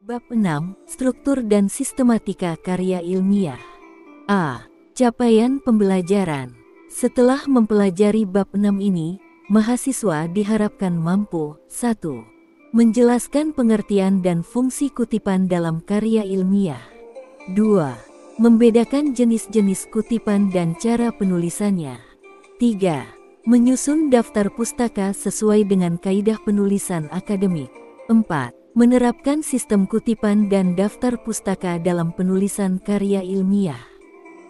Bab 6, Struktur dan Sistematika Karya Ilmiah. A. Capaian pembelajaran. Setelah mempelajari bab 6 ini, mahasiswa diharapkan mampu 1. Menjelaskan pengertian dan fungsi kutipan dalam karya ilmiah. 2. Membedakan jenis-jenis kutipan dan cara penulisannya. 3. Menyusun daftar pustaka sesuai dengan kaidah penulisan akademik. 4. Menerapkan sistem kutipan dan daftar pustaka dalam penulisan karya ilmiah.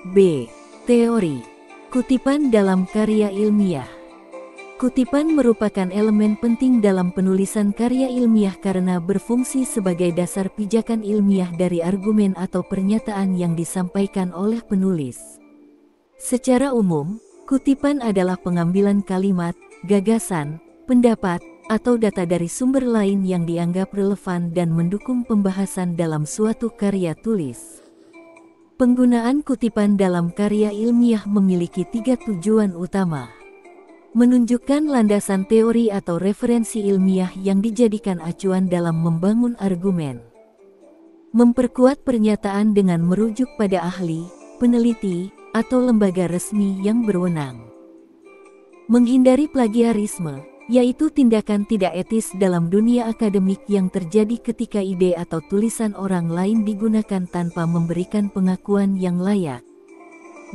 B. Teori. Kutipan dalam karya ilmiah. Kutipan merupakan elemen penting dalam penulisan karya ilmiah karena berfungsi sebagai dasar pijakan ilmiah dari argumen atau pernyataan yang disampaikan oleh penulis. Secara umum, kutipan adalah pengambilan kalimat, gagasan, pendapat, atau data dari sumber lain yang dianggap relevan dan mendukung pembahasan dalam suatu karya tulis. Penggunaan kutipan dalam karya ilmiah memiliki 3 tujuan utama. Menunjukkan landasan teori atau referensi ilmiah yang dijadikan acuan dalam membangun argumen. Memperkuat pernyataan dengan merujuk pada ahli, peneliti, atau lembaga resmi yang berwenang. Menghindari plagiarisme, yaitu tindakan tidak etis dalam dunia akademik yang terjadi ketika ide atau tulisan orang lain digunakan tanpa memberikan pengakuan yang layak.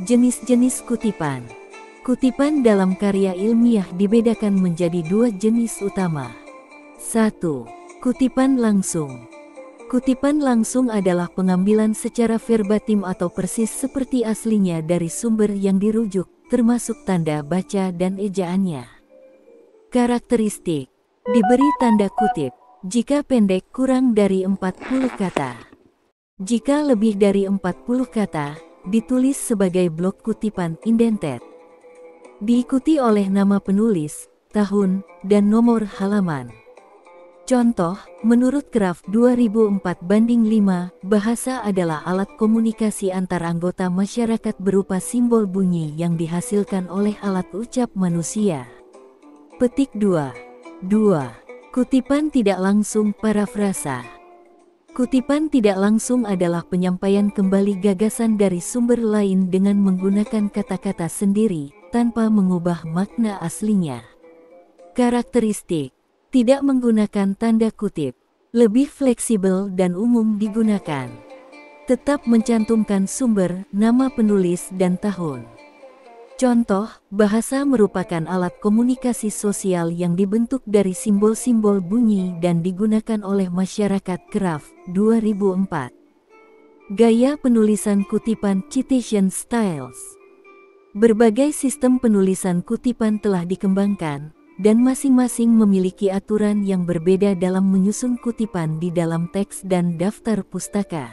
Jenis-jenis kutipan. Kutipan dalam karya ilmiah dibedakan menjadi 2 jenis utama. 1. Kutipan langsung. Kutipan langsung adalah pengambilan secara verbatim atau persis seperti aslinya dari sumber yang dirujuk, termasuk tanda baca dan ejaannya. Karakteristik. Diberi tanda kutip jika pendek kurang dari 40 kata. Jika lebih dari 40 kata, ditulis sebagai blok kutipan indented. Diikuti oleh nama penulis, tahun, dan nomor halaman. Contoh, menurut Kraft 2004/5, bahasa adalah alat komunikasi antar anggota masyarakat berupa simbol bunyi yang dihasilkan oleh alat ucap manusia. Petik 2. Kutipan tidak langsung parafrasa. Kutipan tidak langsung adalah penyampaian kembali gagasan dari sumber lain dengan menggunakan kata-kata sendiri, tanpa mengubah makna aslinya. Karakteristik. Tidak menggunakan tanda kutip. Lebih fleksibel dan umum digunakan. Tetap mencantumkan sumber, nama penulis dan tahun. Contoh, bahasa merupakan alat komunikasi sosial yang dibentuk dari simbol-simbol bunyi dan digunakan oleh masyarakat. Kraft 2004. Gaya penulisan kutipan citation styles. Berbagai sistem penulisan kutipan telah dikembangkan, dan masing-masing memiliki aturan yang berbeda dalam menyusun kutipan di dalam teks dan daftar pustaka.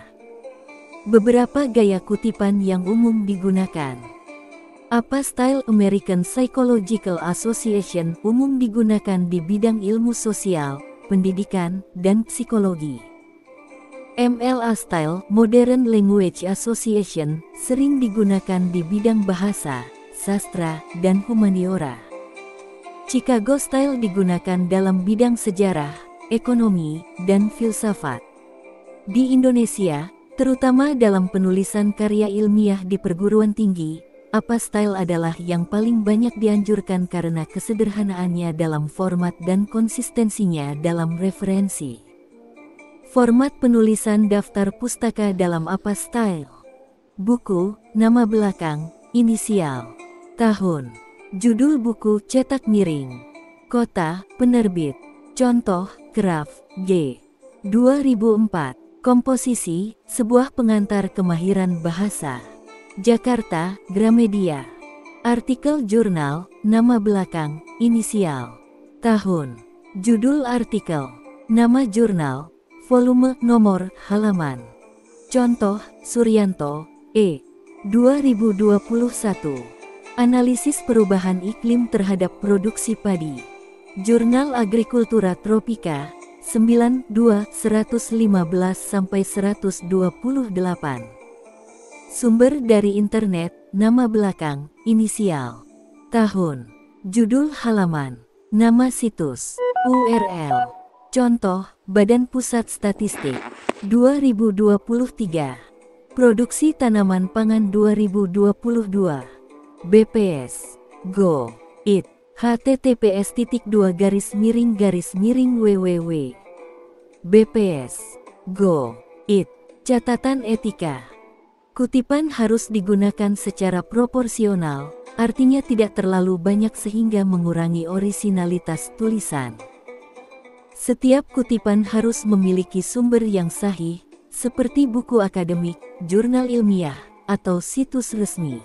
Beberapa gaya kutipan yang umum digunakan. APA Style American Psychological Association umum digunakan di bidang ilmu sosial, pendidikan, dan psikologi. MLA Style Modern Language Association sering digunakan di bidang bahasa, sastra, dan humaniora. Chicago Style digunakan dalam bidang sejarah, ekonomi, dan filsafat. Di Indonesia, terutama dalam penulisan karya ilmiah di perguruan tinggi, APA Style adalah yang paling banyak dianjurkan karena kesederhanaannya dalam format dan konsistensinya dalam referensi. Format penulisan daftar pustaka dalam APA Style. Buku, nama belakang, inisial, tahun, judul buku cetak miring, kota, penerbit. Contoh, Kraft, G. 2004. Komposisi, sebuah pengantar kemahiran bahasa. Jakarta, Gramedia. Artikel jurnal, nama belakang, inisial, tahun, judul artikel, nama jurnal, volume, nomor, halaman. Contoh, Suryanto, E. 2021. Analisis perubahan iklim terhadap produksi padi. Jurnal Agrikultura Tropika, 92-115-128. Sumber dari internet, nama belakang, inisial, tahun, judul halaman, nama situs, URL. Contoh, Badan Pusat Statistik 2023. Produksi Tanaman Pangan 2022. BPS. Go. It. https://www. BPS. Go. It. Catatan etika. Kutipan harus digunakan secara proporsional, artinya tidak terlalu banyak sehingga mengurangi orisinalitas tulisan. Setiap kutipan harus memiliki sumber yang sahih, seperti buku akademik, jurnal ilmiah, atau situs resmi.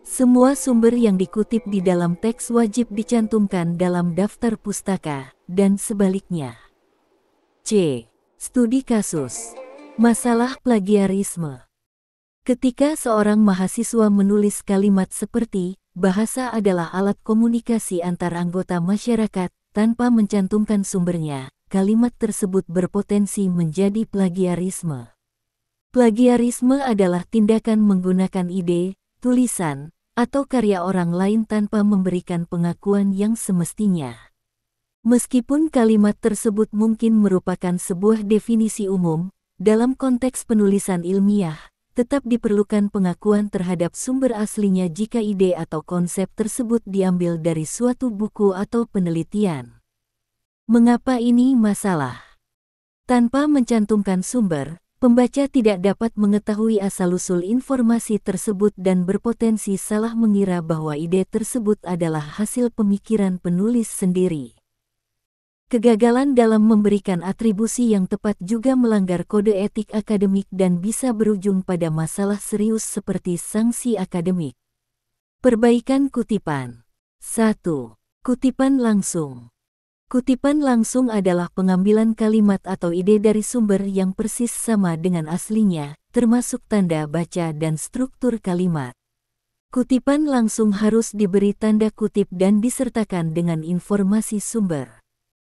Semua sumber yang dikutip di dalam teks wajib dicantumkan dalam daftar pustaka, dan sebaliknya. C. Studi kasus. Masalah plagiarisme. Ketika seorang mahasiswa menulis kalimat seperti, bahasa adalah alat komunikasi antar anggota masyarakat, tanpa mencantumkan sumbernya, kalimat tersebut berpotensi menjadi plagiarisme. Plagiarisme adalah tindakan menggunakan ide, tulisan, atau karya orang lain tanpa memberikan pengakuan yang semestinya. Meskipun kalimat tersebut mungkin merupakan sebuah definisi umum, dalam konteks penulisan ilmiah, tetap diperlukan pengakuan terhadap sumber aslinya jika ide atau konsep tersebut diambil dari suatu buku atau penelitian. Mengapa ini masalah? Tanpa mencantumkan sumber, pembaca tidak dapat mengetahui asal-usul informasi tersebut dan berpotensi salah mengira bahwa ide tersebut adalah hasil pemikiran penulis sendiri. Kegagalan dalam memberikan atribusi yang tepat juga melanggar kode etik akademik dan bisa berujung pada masalah serius seperti sanksi akademik. Perbaikan kutipan. 1. Kutipan langsung. Kutipan langsung adalah pengambilan kalimat atau ide dari sumber yang persis sama dengan aslinya, termasuk tanda baca dan struktur kalimat. Kutipan langsung harus diberi tanda kutip dan disertakan dengan informasi sumber.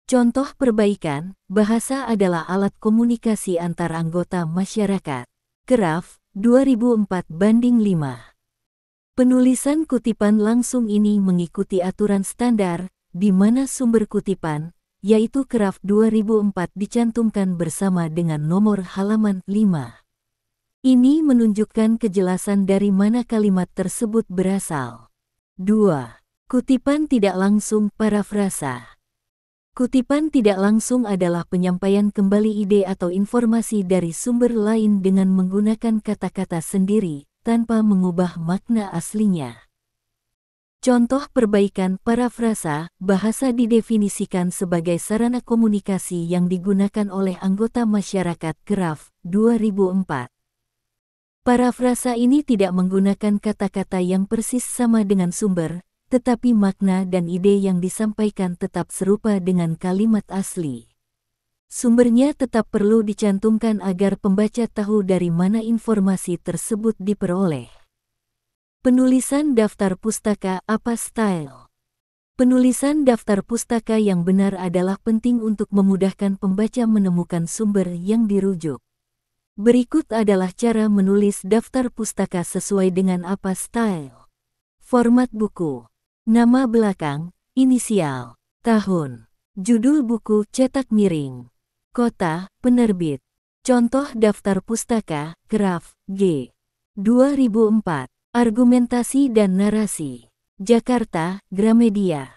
Contoh perbaikan, bahasa adalah alat komunikasi antar anggota masyarakat. Graf, 2004:5. Penulisan kutipan langsung ini mengikuti aturan standar, di mana sumber kutipan, yaitu Graf 2004 dicantumkan bersama dengan nomor halaman 5. Ini menunjukkan kejelasan dari mana kalimat tersebut berasal. 2. Kutipan tidak langsung parafrasa. Kutipan tidak langsung adalah penyampaian kembali ide atau informasi dari sumber lain dengan menggunakan kata-kata sendiri, tanpa mengubah makna aslinya. Contoh perbaikan parafrasa, bahasa didefinisikan sebagai sarana komunikasi yang digunakan oleh anggota masyarakat. Graf, 2004. Parafrasa ini tidak menggunakan kata-kata yang persis sama dengan sumber, tetapi makna dan ide yang disampaikan tetap serupa dengan kalimat asli. Sumbernya tetap perlu dicantumkan agar pembaca tahu dari mana informasi tersebut diperoleh. Penulisan daftar pustaka apa style? Penulisan daftar pustaka yang benar adalah penting untuk memudahkan pembaca menemukan sumber yang dirujuk. Berikut adalah cara menulis daftar pustaka sesuai dengan apa style. Format buku. Nama belakang, inisial, tahun, judul buku cetak miring, kota, penerbit. Contoh daftar pustaka, Graf, G. 2004. Argumentasi dan narasi. Jakarta, Gramedia.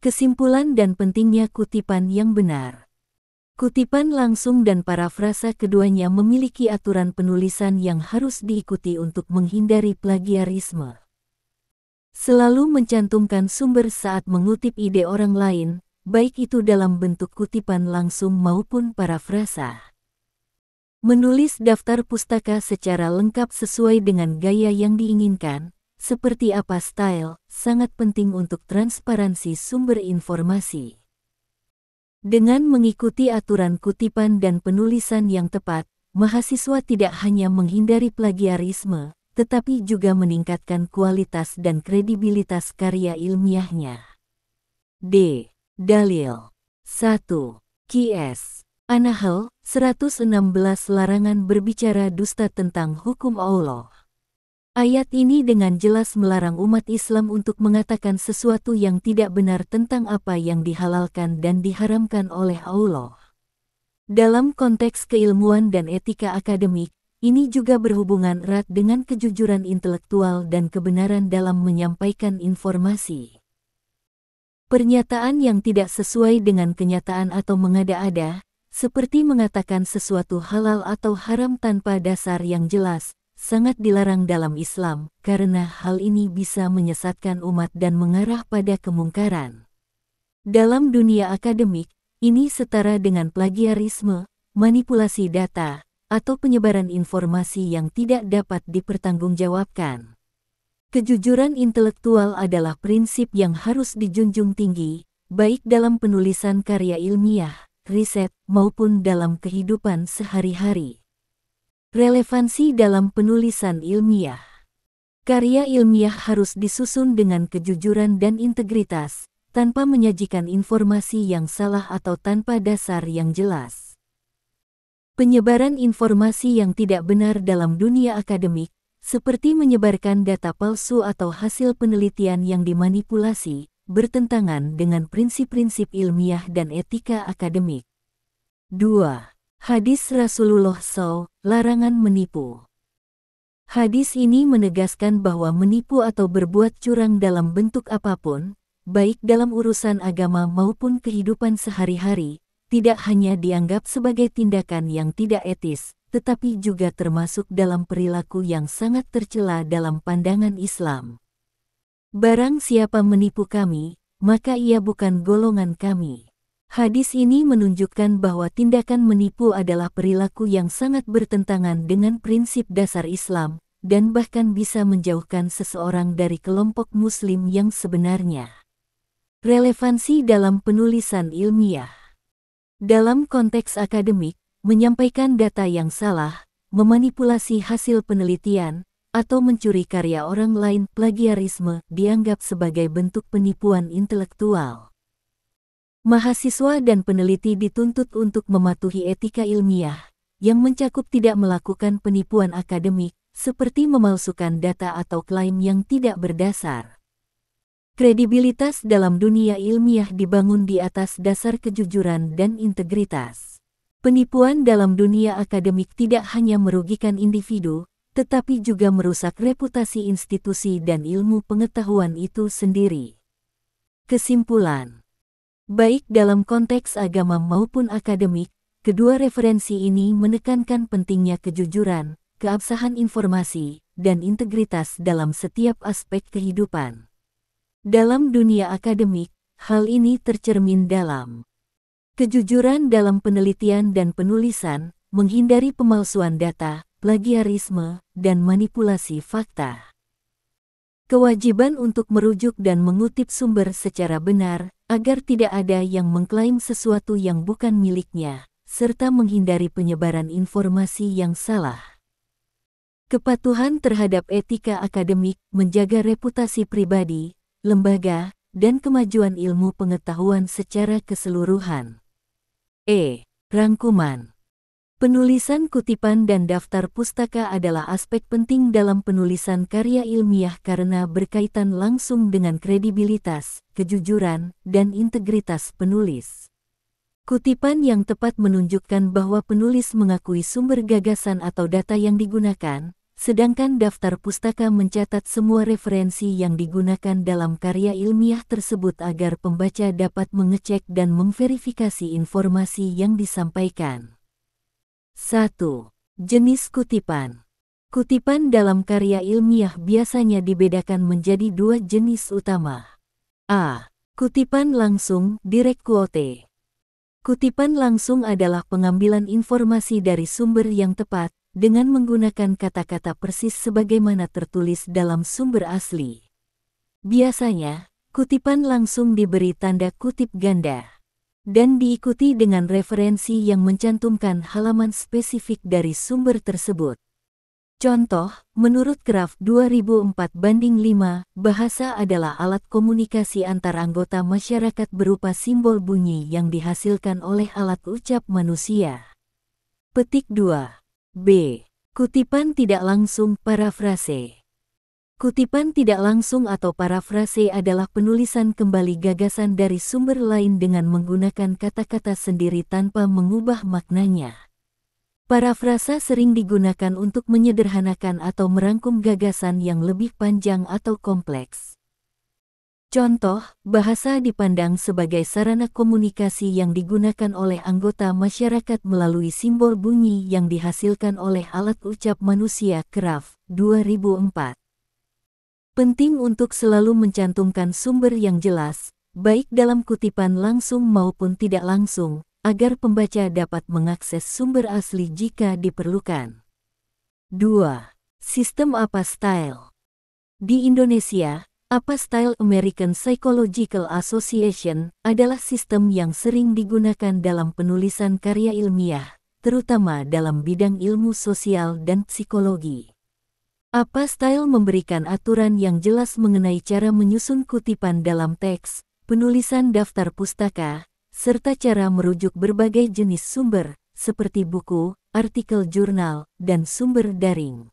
Kesimpulan dan pentingnya kutipan yang benar. Kutipan langsung dan parafrasa keduanya memiliki aturan penulisan yang harus diikuti untuk menghindari plagiarisme. Selalu mencantumkan sumber saat mengutip ide orang lain, baik itu dalam bentuk kutipan langsung maupun parafrasa. Menulis daftar pustaka secara lengkap sesuai dengan gaya yang diinginkan, seperti apa style, sangat penting untuk transparansi sumber informasi. Dengan mengikuti aturan kutipan dan penulisan yang tepat, mahasiswa tidak hanya menghindari plagiarisme, tetapi juga meningkatkan kualitas dan kredibilitas karya ilmiahnya. D. Dalil. 1. Qs. An-Nahl, 116 larangan berbicara dusta tentang hukum Allah. Ayat ini dengan jelas melarang umat Islam untuk mengatakan sesuatu yang tidak benar tentang apa yang dihalalkan dan diharamkan oleh Allah. Dalam konteks keilmuan dan etika akademik, ini juga berhubungan erat dengan kejujuran intelektual dan kebenaran dalam menyampaikan informasi. Pernyataan yang tidak sesuai dengan kenyataan atau mengada-ada, seperti mengatakan sesuatu halal atau haram tanpa dasar yang jelas, sangat dilarang dalam Islam, karena hal ini bisa menyesatkan umat dan mengarah pada kemungkaran. Dalam dunia akademik, ini setara dengan plagiarisme, manipulasi data, atau penyebaran informasi yang tidak dapat dipertanggungjawabkan. Kejujuran intelektual adalah prinsip yang harus dijunjung tinggi, baik dalam penulisan karya ilmiah, riset, maupun dalam kehidupan sehari-hari. Relevansi dalam penulisan ilmiah. Karya ilmiah harus disusun dengan kejujuran dan integritas, tanpa menyajikan informasi yang salah atau tanpa dasar yang jelas. Penyebaran informasi yang tidak benar dalam dunia akademik, seperti menyebarkan data palsu atau hasil penelitian yang dimanipulasi, bertentangan dengan prinsip-prinsip ilmiah dan etika akademik. 2. Hadis Rasulullah SAW, larangan menipu. Hadis ini menegaskan bahwa menipu atau berbuat curang dalam bentuk apapun, baik dalam urusan agama maupun kehidupan sehari-hari, tidak hanya dianggap sebagai tindakan yang tidak etis, tetapi juga termasuk dalam perilaku yang sangat tercela dalam pandangan Islam. Barang siapa menipu kami, maka ia bukan golongan kami. Hadis ini menunjukkan bahwa tindakan menipu adalah perilaku yang sangat bertentangan dengan prinsip dasar Islam, dan bahkan bisa menjauhkan seseorang dari kelompok Muslim yang sebenarnya. Relevansi dalam penulisan ilmiah. Dalam konteks akademik, menyampaikan data yang salah, memanipulasi hasil penelitian, atau mencuri karya orang lain, plagiarisme, dianggap sebagai bentuk penipuan intelektual. Mahasiswa dan peneliti dituntut untuk mematuhi etika ilmiah, yang mencakup tidak melakukan penipuan akademik, seperti memalsukan data atau klaim yang tidak berdasar. Kredibilitas dalam dunia ilmiah dibangun di atas dasar kejujuran dan integritas. Penipuan dalam dunia akademik tidak hanya merugikan individu, tetapi juga merusak reputasi institusi dan ilmu pengetahuan itu sendiri. Kesimpulan. Baik dalam konteks agama maupun akademik, kedua referensi ini menekankan pentingnya kejujuran, keabsahan informasi, dan integritas dalam setiap aspek kehidupan. Dalam dunia akademik, hal ini tercermin dalam kejujuran dalam penelitian dan penulisan, menghindari pemalsuan data, plagiarisme, dan manipulasi fakta. Kewajiban untuk merujuk dan mengutip sumber secara benar, agar tidak ada yang mengklaim sesuatu yang bukan miliknya, serta menghindari penyebaran informasi yang salah. Kepatuhan terhadap etika akademik, menjaga reputasi pribadi, lembaga, dan kemajuan ilmu pengetahuan secara keseluruhan. Rangkuman. Penulisan kutipan dan daftar pustaka adalah aspek penting dalam penulisan karya ilmiah karena berkaitan langsung dengan kredibilitas, kejujuran, dan integritas penulis. Kutipan yang tepat menunjukkan bahwa penulis mengakui sumber gagasan atau data yang digunakan, sedangkan daftar pustaka mencatat semua referensi yang digunakan dalam karya ilmiah tersebut agar pembaca dapat mengecek dan memverifikasi informasi yang disampaikan. 1. Jenis kutipan. Kutipan dalam karya ilmiah biasanya dibedakan menjadi dua jenis utama. A. Kutipan langsung, direct quote. Kutipan langsung adalah pengambilan informasi dari sumber yang tepat, dengan menggunakan kata-kata persis sebagaimana tertulis dalam sumber asli. Biasanya, kutipan langsung diberi tanda kutip ganda, dan diikuti dengan referensi yang mencantumkan halaman spesifik dari sumber tersebut. Contoh, menurut Kraft 2004:5, bahasa adalah alat komunikasi antar anggota masyarakat berupa simbol bunyi yang dihasilkan oleh alat ucap manusia. Petik 2. B. Kutipan tidak langsung, parafrase. Kutipan tidak langsung atau parafrase adalah penulisan kembali gagasan dari sumber lain dengan menggunakan kata-kata sendiri tanpa mengubah maknanya. Parafrasa sering digunakan untuk menyederhanakan atau merangkum gagasan yang lebih panjang atau kompleks. Contoh, bahasa dipandang sebagai sarana komunikasi yang digunakan oleh anggota masyarakat melalui simbol bunyi yang dihasilkan oleh alat ucap manusia Kraft, 2004. Penting untuk selalu mencantumkan sumber yang jelas, baik dalam kutipan langsung maupun tidak langsung, agar pembaca dapat mengakses sumber asli jika diperlukan. 2. Sistem APA Style. Di Indonesia, APA Style American Psychological Association adalah sistem yang sering digunakan dalam penulisan karya ilmiah, terutama dalam bidang ilmu sosial dan psikologi. APA Style memberikan aturan yang jelas mengenai cara menyusun kutipan dalam teks, penulisan daftar pustaka, serta cara merujuk berbagai jenis sumber, seperti buku, artikel jurnal, dan sumber daring.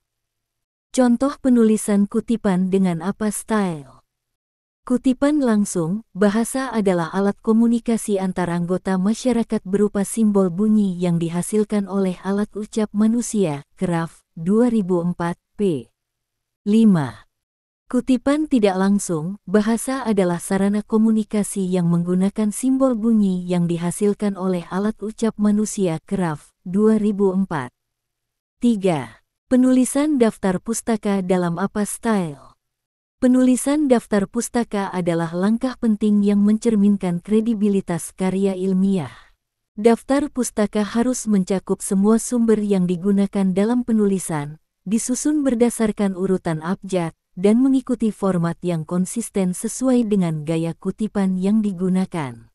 Contoh penulisan kutipan dengan APA Style. Kutipan langsung, bahasa adalah alat komunikasi antar anggota masyarakat berupa simbol bunyi yang dihasilkan oleh alat ucap manusia, Kraft, 2004, p. 5. Kutipan tidak langsung, bahasa adalah sarana komunikasi yang menggunakan simbol bunyi yang dihasilkan oleh alat ucap manusia, Kraft, 2004. 3. Penulisan daftar pustaka dalam APA Style. Penulisan daftar pustaka adalah langkah penting yang mencerminkan kredibilitas karya ilmiah. Daftar pustaka harus mencakup semua sumber yang digunakan dalam penulisan, disusun berdasarkan urutan abjad, dan mengikuti format yang konsisten sesuai dengan gaya kutipan yang digunakan.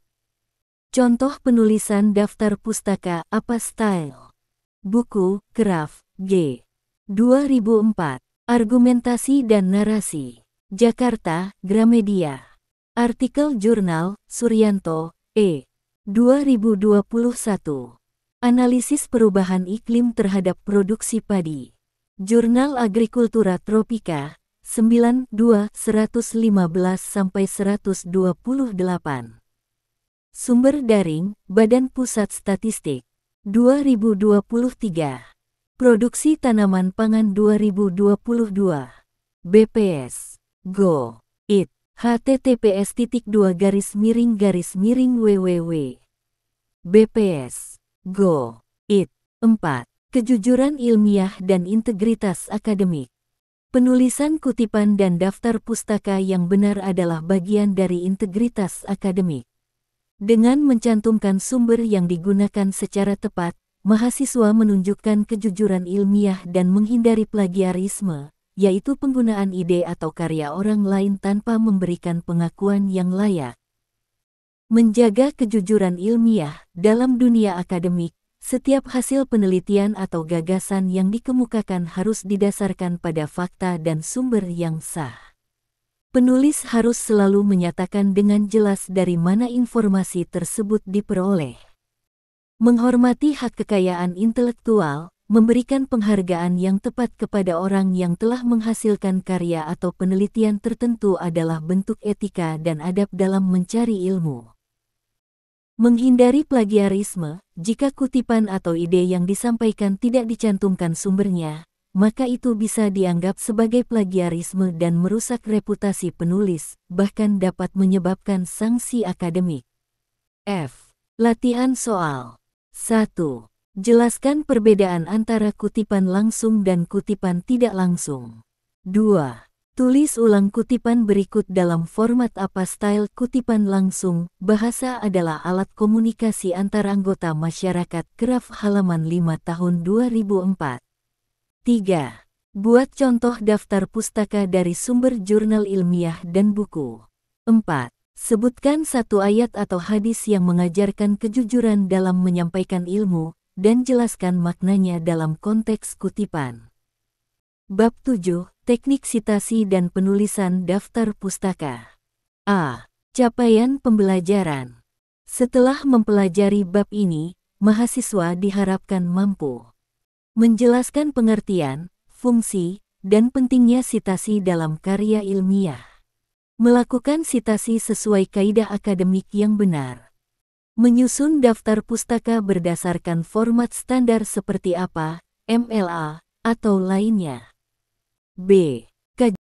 Contoh penulisan daftar pustaka APA Style. Buku, Kraft, G. 2004. Argumentasi dan narasi. Jakarta, Gramedia. Artikel jurnal, Suryanto, E. 2021. Analisis perubahan iklim terhadap produksi padi. Jurnal Agrikultura Tropika, 92-115-128. Sumber daring, Badan Pusat Statistik. 2023. Produksi Tanaman Pangan 2022. BPS. Go. It. https://www. BPS. Go. It. 4. Kejujuran ilmiah dan integritas akademik. Penulisan kutipan dan daftar pustaka yang benar adalah bagian dari integritas akademik. Dengan mencantumkan sumber yang digunakan secara tepat, mahasiswa menunjukkan kejujuran ilmiah dan menghindari plagiarisme, yaitu penggunaan ide atau karya orang lain tanpa memberikan pengakuan yang layak. Menjaga kejujuran ilmiah dalam dunia akademik, setiap hasil penelitian atau gagasan yang dikemukakan harus didasarkan pada fakta dan sumber yang sah. Penulis harus selalu menyatakan dengan jelas dari mana informasi tersebut diperoleh. Menghormati hak kekayaan intelektual, memberikan penghargaan yang tepat kepada orang yang telah menghasilkan karya atau penelitian tertentu adalah bentuk etika dan adab dalam mencari ilmu. Menghindari plagiarisme, jika kutipan atau ide yang disampaikan tidak dicantumkan sumbernya, maka itu bisa dianggap sebagai plagiarisme dan merusak reputasi penulis, bahkan dapat menyebabkan sanksi akademik. F. Latihan soal. 1. Jelaskan perbedaan antara kutipan langsung dan kutipan tidak langsung. 2. Tulis ulang kutipan berikut dalam format APA Style. Kutipan langsung, bahasa adalah alat komunikasi antar anggota masyarakat. Kraft halaman 5 tahun 2004. 3. Buat contoh daftar pustaka dari sumber jurnal ilmiah dan buku. 4. Sebutkan satu ayat atau hadis yang mengajarkan kejujuran dalam menyampaikan ilmu, dan jelaskan maknanya dalam konteks kutipan. Bab 7. Teknik sitasi dan penulisan daftar pustaka. A. Capaian pembelajaran. Setelah mempelajari bab ini, mahasiswa diharapkan mampu menjelaskan pengertian, fungsi, dan pentingnya sitasi dalam karya ilmiah. Melakukan sitasi sesuai kaidah akademik yang benar. Menyusun daftar pustaka berdasarkan format standar seperti apa, MLA, atau lainnya. B.